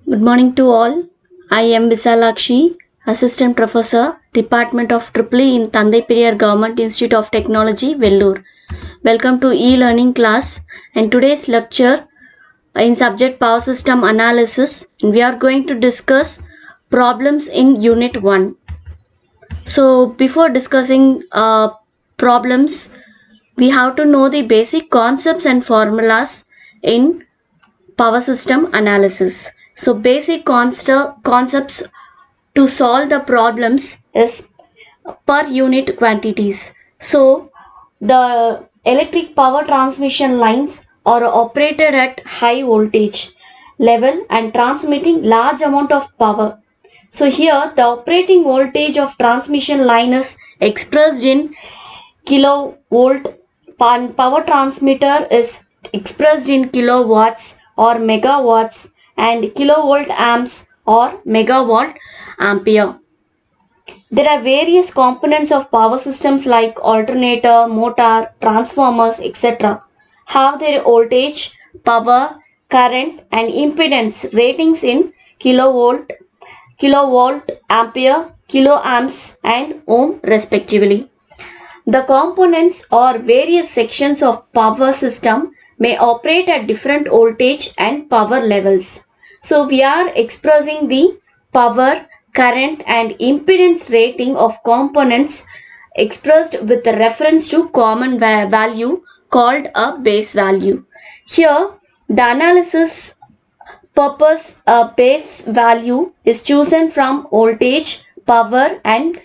Good morning to all. I am Visalakshi, Assistant Professor, Department of EEE in Thandai Periyar Government Institute of Technology, Vellore. Welcome to e-learning class and today's lecture in subject Power System Analysis. We are going to discuss problems in Unit 1. So before discussing problems, we have to know the basic concepts and formulas in power system analysis. So basic concepts to solve the problems is per unit quantities. So the electric power transmission lines are operated at high voltage level and transmitting large amount of power. So here the operating voltage of transmission line is expressed in kilovolt. Power transmitter is expressed in kilowatts or megawatts and kilovolt amps or megawatt ampere. There are various components of power systems like alternator, motor, transformers, etc. have their voltage, power, current and impedance ratings in kilovolt, ampere, kiloamps and ohm respectively. The components or various sections of power system may operate at different voltage and power levels. So we are expressing the power, current and impedance rating of components expressed with reference to common value called a base value. Here the analysis purpose a base value is chosen from voltage, power and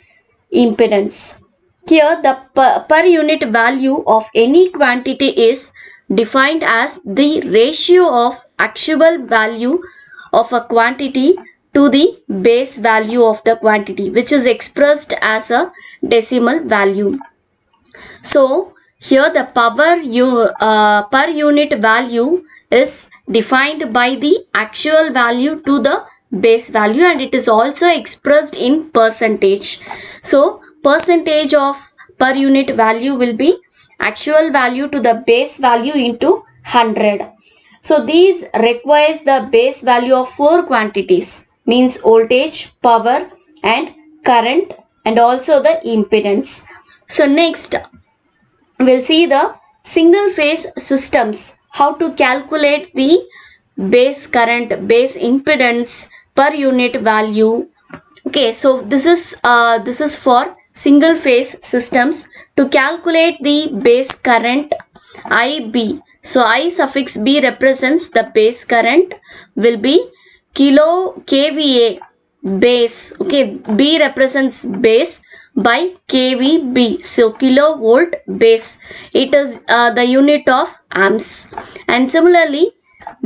impedance. Here the per unit value of any quantity is defined as the ratio of actual value of a quantity to the base value of the quantity, which is expressed as a decimal value. So here the per unit value is defined by the actual value to the base value and it is also expressed in percentage. So percentage of per unit value will be actual value to the base value into 100. So these requires the base value of 4 quantities, means voltage, power and current and also the impedance. So next we'll see the single phase systems, how to calculate the base current, base impedance, per unit value. Okay, so this is for single phase systems. To calculate the base current IB, so I suffix B represents the base current will be kilo kVA base. Okay, B represents base by kVB, so kilovolt base. It is the unit of amps. And similarly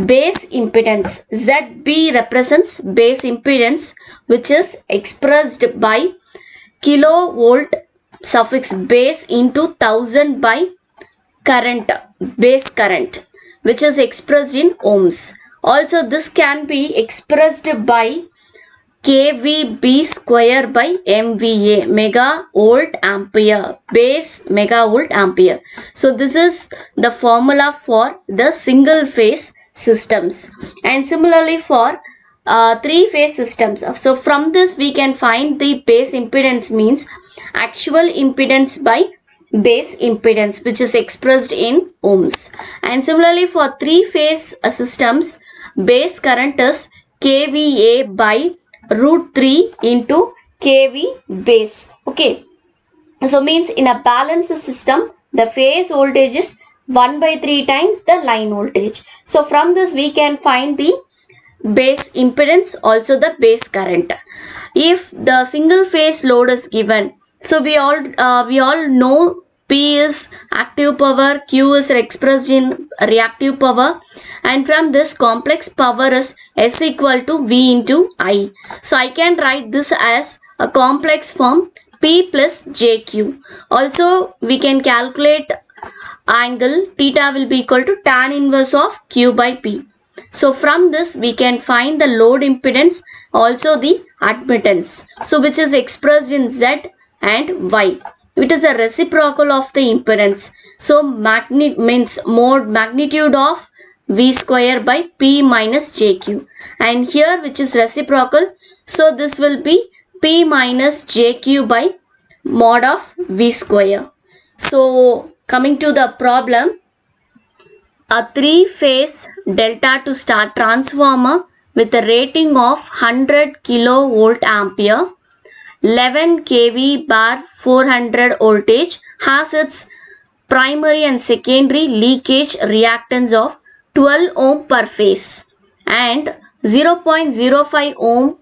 base impedance, ZB represents base impedance which is expressed by kilovolt suffix base into 1000 by current, base current, which is expressed in ohms. Also this can be expressed by kVB square by MVA, megavolt ampere, base megavolt ampere. So this is the formula for the single phase systems. And similarly for 3-phase systems. So from this we can find the base impedance means actual impedance by base impedance, which is expressed in ohms. And similarly for 3-phase systems, base current is kVA by root 3 into kV base. Okay, so means in a balanced system the phase voltage is 1/3 times the line voltage. So from this we can find the base impedance, also the base current. If the single phase load is given, so we all know P is active power, Q is expressed in reactive power, and from this complex power is S equal to V into I. So I can write this as a complex form P plus JQ. Also we can calculate angle theta will be equal to tan inverse of Q by P. So from this we can find the load impedance, also the admittance, so which is expressed in Z and Y. It is a reciprocal of the impedance. So magnitude of V square by P minus JQ. And here which is reciprocal, so this will be P minus JQ by mod of V square. So coming to the problem, a 3-phase delta to star transformer with a rating of 100 kilovolt ampere, 11 kV bar 400 voltage has its primary and secondary leakage reactance of 12 ohm per phase and 0.05 ohm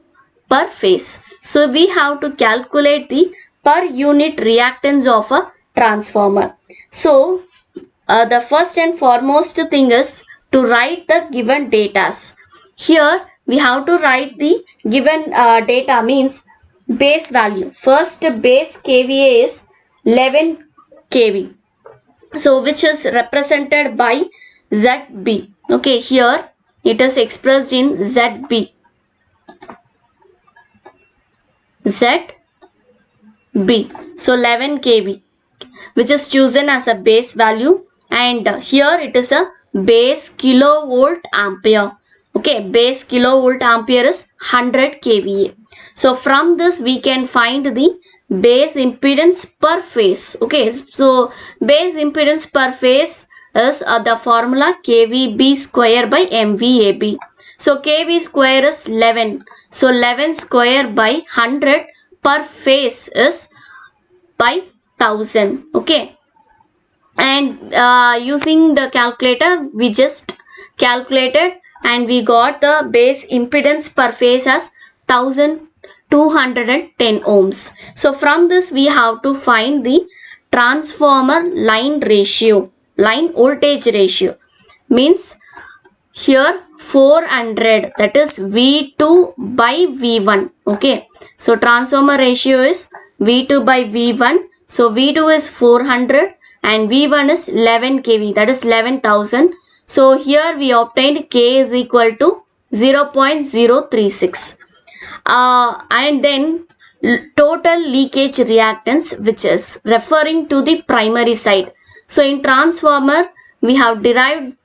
per phase. So we have to calculate the per unit reactance of a transformer. So the first and foremost thing is to write the given datas. Here we have to write the given data, means base value. First base kVA is 11 kV. So which is represented by ZB. Okay, here it is expressed in ZB. ZB. So 11 kV, which is chosen as a base value, and here it is a base kilovolt ampere. Okay, base kilovolt ampere is 100 kVA. So from this we can find the base impedance per phase. Okay, so base impedance per phase is the formula KVB square by MVAB. So KV square is 11. So 11 square by 100 per phase is by 1000. Okay, and using the calculator we just calculated and we got the base impedance per phase as 1210 ohms. So from this we have to find the transformer line ratio, line voltage ratio, means here 400, that is V2 by V1. Okay, so transformer ratio is V2 by V1. So V2 is 400 and V1 is 11 kV, that is 11,000. So here we obtained K is equal to 0.036. And then total leakage reactance, which is referring to the primary side. So in transformer we have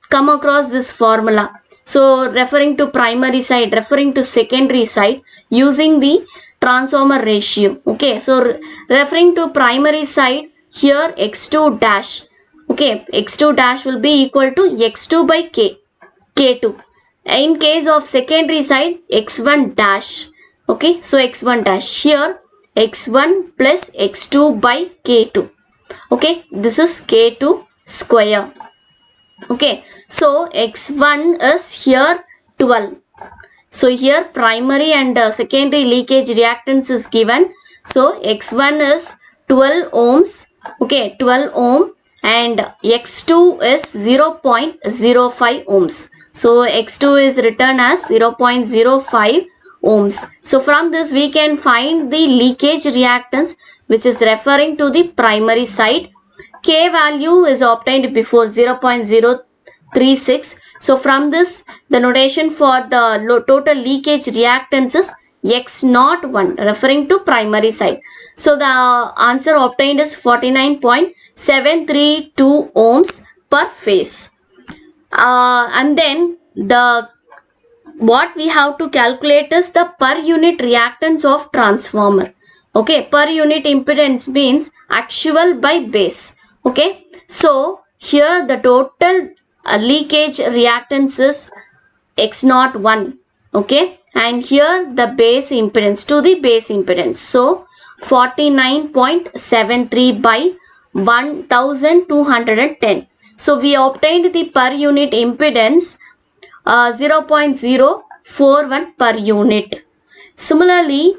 come across this formula. So referring to primary side, referring to secondary side, using the transformer ratio. Okay, so referring to primary side, here x2 dash. Okay, x2 dash will be equal to x2 by k2. In case of secondary side, x1 dash. Okay, so x1 dash, here x1 plus x2 by k2. Okay, this is k2 square. Okay, so x1 is here 12. So here primary and secondary leakage reactance is given. So x1 is 12 ohms. Okay, 12 ohm, and x2 is 0.05 ohms. So x2 is written as 0.05 ohms. So from this we can find the leakage reactance, which is referring to the primary side. K value is obtained before 0.036. So from this the notation for the total leakage reactance is X01, referring to primary side. So the answer obtained is 49.732 ohms per phase. And then what we have to calculate is the per unit reactance of transformer. Okay, per unit impedance means actual by base. Okay, so here the total leakage reactance is X01. Okay, and here the base impedance to the base impedance. So 49.73 by 1210. So we obtained the per unit impedance 0.041 per unit. Similarly,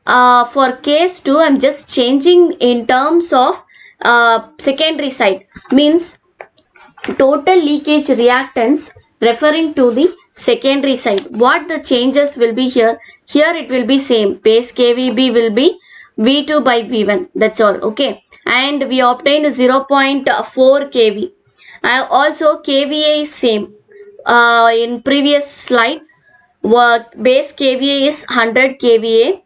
for case 2, I am just changing in terms of secondary side, means total leakage reactance referring to the secondary side. What the changes will be here? Here it will be same. Base KVB will be V2 by V1. That's all. Okay. And we obtained 0.4 kV. Also KVA is same. In previous slide, base KVA is 100 kVA.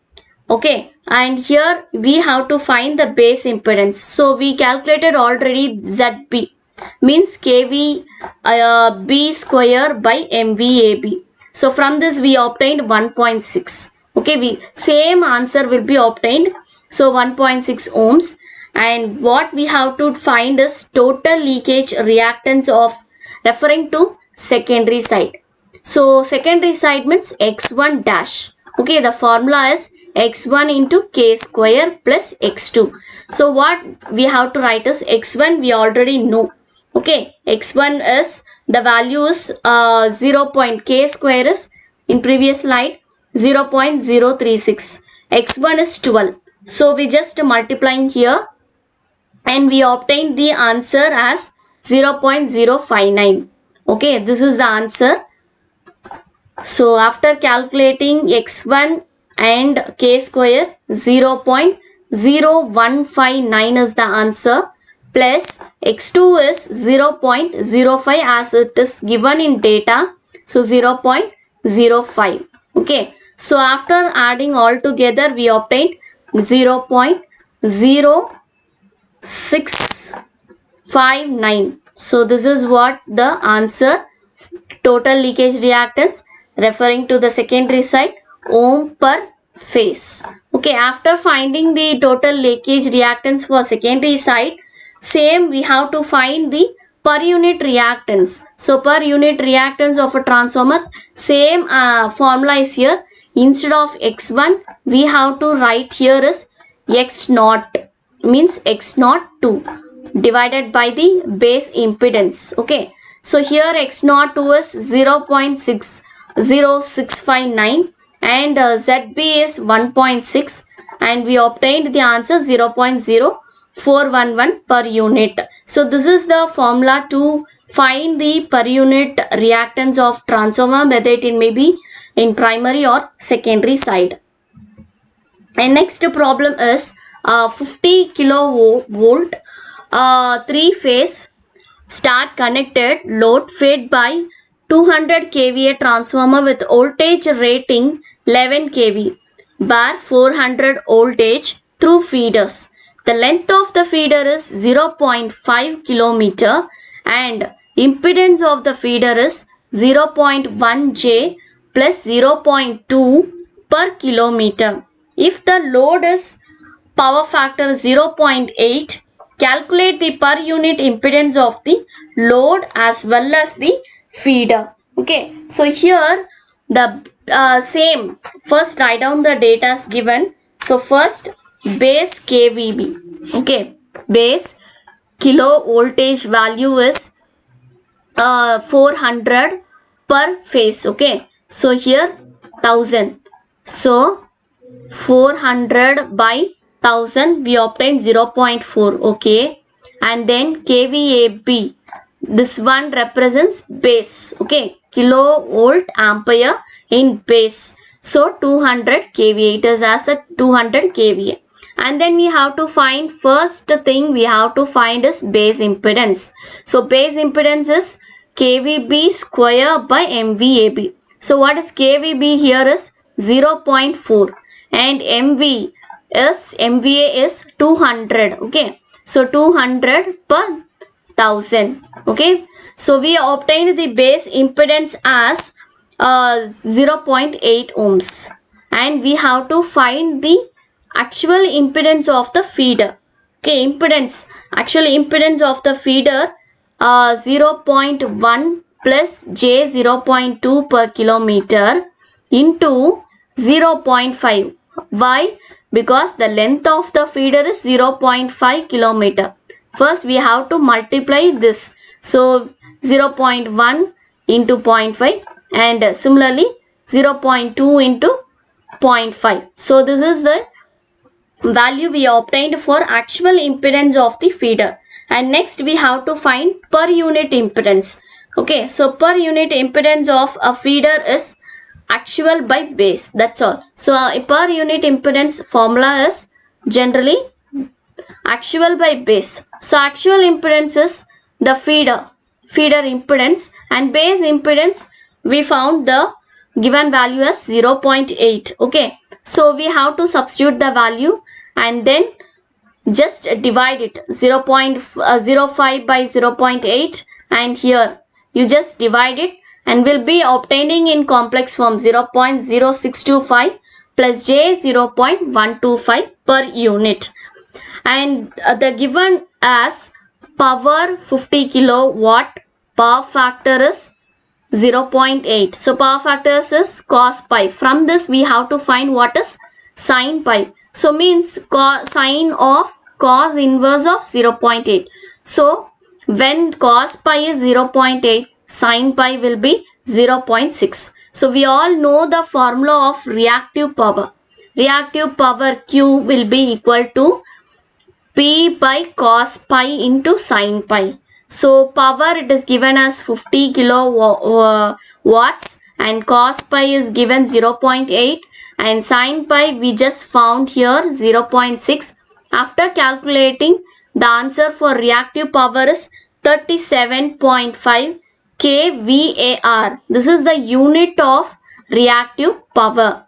Okay. And here we have to find the base impedance. So we calculated already ZB. means kV B square by MVAB. So from this we obtained 1.6. Okay, same answer will be obtained. So 1.6 ohms. And what we have to find is total leakage reactance of referring to secondary side. So secondary side means x1 dash. Okay, the formula is x1 into k square plus x2. So what we have to write is x1 we already know. Okay, x1 is the value is 0. K square is in previous slide 0.036. x1 is 12. So we just multiplying here and we obtained the answer as 0.059. Okay, this is the answer. So after calculating x1 and k square, 0.0159 is the answer, plus x2 is 0.05 as it is given in data. So 0.05. Okay. So after adding all together, we obtained 0.0659. So this is what the answer, total leakage reactance referring to the secondary side, ohm per phase. Okay, after finding the total leakage reactance for secondary side, same we have to find the per unit reactance. So per unit reactance of a transformer, same formula is here. Instead of x1 we have to write here is x0, means x02 divided by the base impedance. Okay, so here x02 is 0.60659 and ZB is 1.6 and we obtained the answer 0.0411 per unit. So this is the formula to find the per unit reactance of transformer, whether it may be in primary or secondary side. And next problem is 50 kilovolt 3-phase star connected load fed by 200 kVA transformer with voltage rating 11 kV bar 400 voltage through feeders. The length of the feeder is 0.5 kilometer and impedance of the feeder is 0.1 J plus 0.2 per kilometer. If the load is power factor 0.8, calculate the per unit impedance of the load as well as the feeder. Okay, so here the same, first write down the data given. So first base kVB. Okay, base kilo voltage value is 400 per phase. Okay, so here 1000. So 400 by 1000 we obtain 0.4. Okay, and then kVAB, this one represents base. Okay, kilovolt ampere in base. So 200 kVA, it is as a 200 kVA. And then we have to find, first thing we have to find is base impedance. So base impedance is kVB square by MVAB. So what is kVB here is 0.4 and MVA is 200. Okay, so 200 per 1000. Okay, so we obtained the base impedance as 0.8 ohms and we have to find the actual impedance of the feeder. Okay, actual impedance of the feeder 0.1 plus J 0.2 per kilometer into 0.5. Why? Because the length of the feeder is 0.5 kilometer. First we have to multiply this. So 0.1 into 0.5 and similarly 0.2 into 0.5. So this is the value we obtained for actual impedance of the feeder. And next we have to find per unit impedance. Okay, so per unit impedance of a feeder is actual by base, that's all. So per unit impedance formula is generally actual by base. So actual impedance is the feeder impedance and base impedance we found the given value as 0.8. Okay, so we have to substitute the value and then just divide it 0.05 by 0.8, and here you just divide it and will be obtaining in complex form 0.0625 plus j 0.125 per unit. And the given as power 50 kilowatt, power factor is 0.8. So power factor is cos pi. From this we have to find what is sin pi. So means sine of cos inverse of 0.8. So when cos pi is 0.8, sin pi will be 0.6. So we all know the formula of reactive power. Reactive power Q will be equal to P by cos pi into sin pi. So power it is given as 50 kilowatts and cos pi is given 0.8 and sin pi we just found here 0.6. After calculating, the answer for reactive power is 37.5 kVAR. This is the unit of reactive power.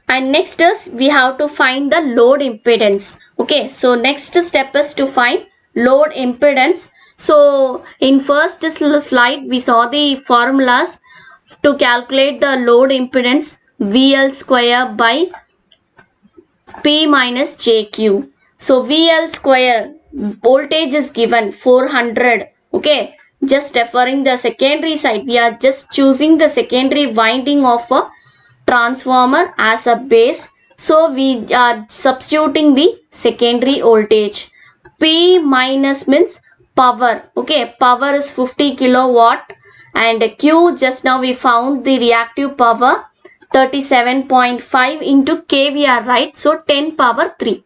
And next is we have to find the load impedance. Okay, so next step is to find load impedance. So in first slide we saw the formulas to calculate the load impedance, VL square by P minus JQ. So VL square, voltage is given 400. Okay, just referring the secondary side, we are just choosing the secondary winding of a transformer as a base. So we are substituting the secondary voltage. P minus means power. Okay, power is 50 kilowatt and Q just now we found the reactive power 37.5 into kVAR, right? So 10 power 3.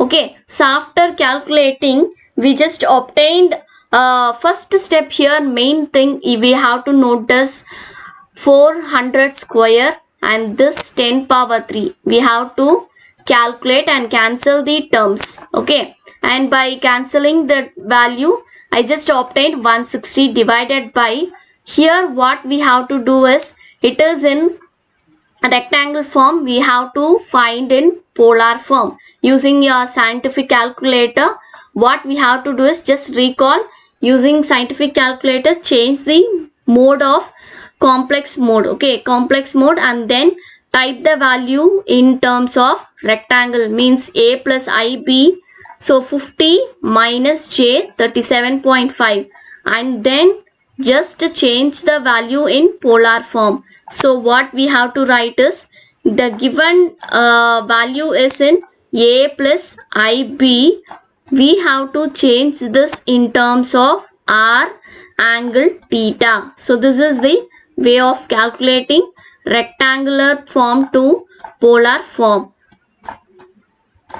Okay, so after calculating we just obtained first step here, main thing we have to notice 400 square and this 10 power 3. We have to calculate and cancel the terms. Okay, and by cancelling the value I just obtained 160 divided by, here what we have to do is, it is in rectangle form, we have to find in polar form. Using your scientific calculator, what we have to do is just recall, using scientific calculator change the mode of complex mode. Okay, complex mode, and then type the value in terms of rectangle, means a plus ib. So 50 minus j 37.5, and then just change the value in polar form. So what we have to write is, the given value is in a plus ib. We have to change this in terms of r angle theta. So this is the way of calculating rectangular form to polar form.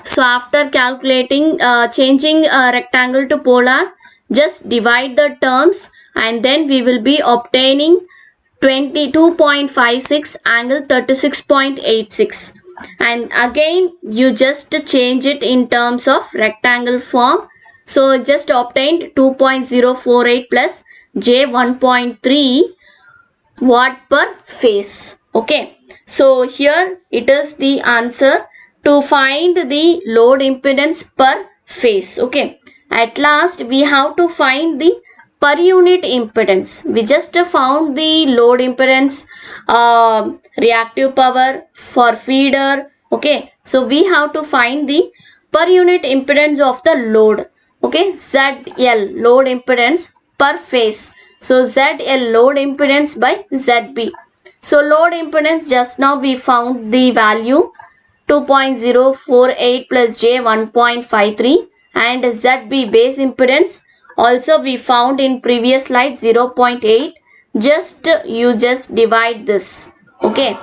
So after calculating, changing rectangle to polar, just divide the terms and then we will be obtaining 22.56 angle 36.86. And again you just change it in terms of rectangle form. So just obtained 2.048 plus j 1.3 watt per phase. Okay, so here it is the answer to find the load impedance per phase. Okay, at last we have to find the per unit impedance. We just found the load impedance, reactive power for feeder. Okay, so we have to find the per unit impedance of the load. Okay, ZL load impedance per phase. So ZL load impedance by ZB. So load impedance, just now we found the value 2.048 plus j 1.53, and ZB base impedance also we found in previous slide 0.8. You just divide this. Okay,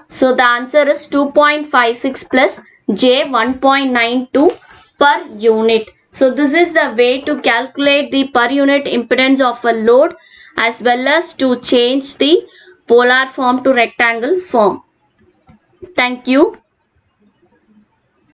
so the answer is 2.56 plus j 1.92 per unit. So this is the way to calculate the per unit impedance of a load, as well as to change the polar form to rectangle form. Thank you.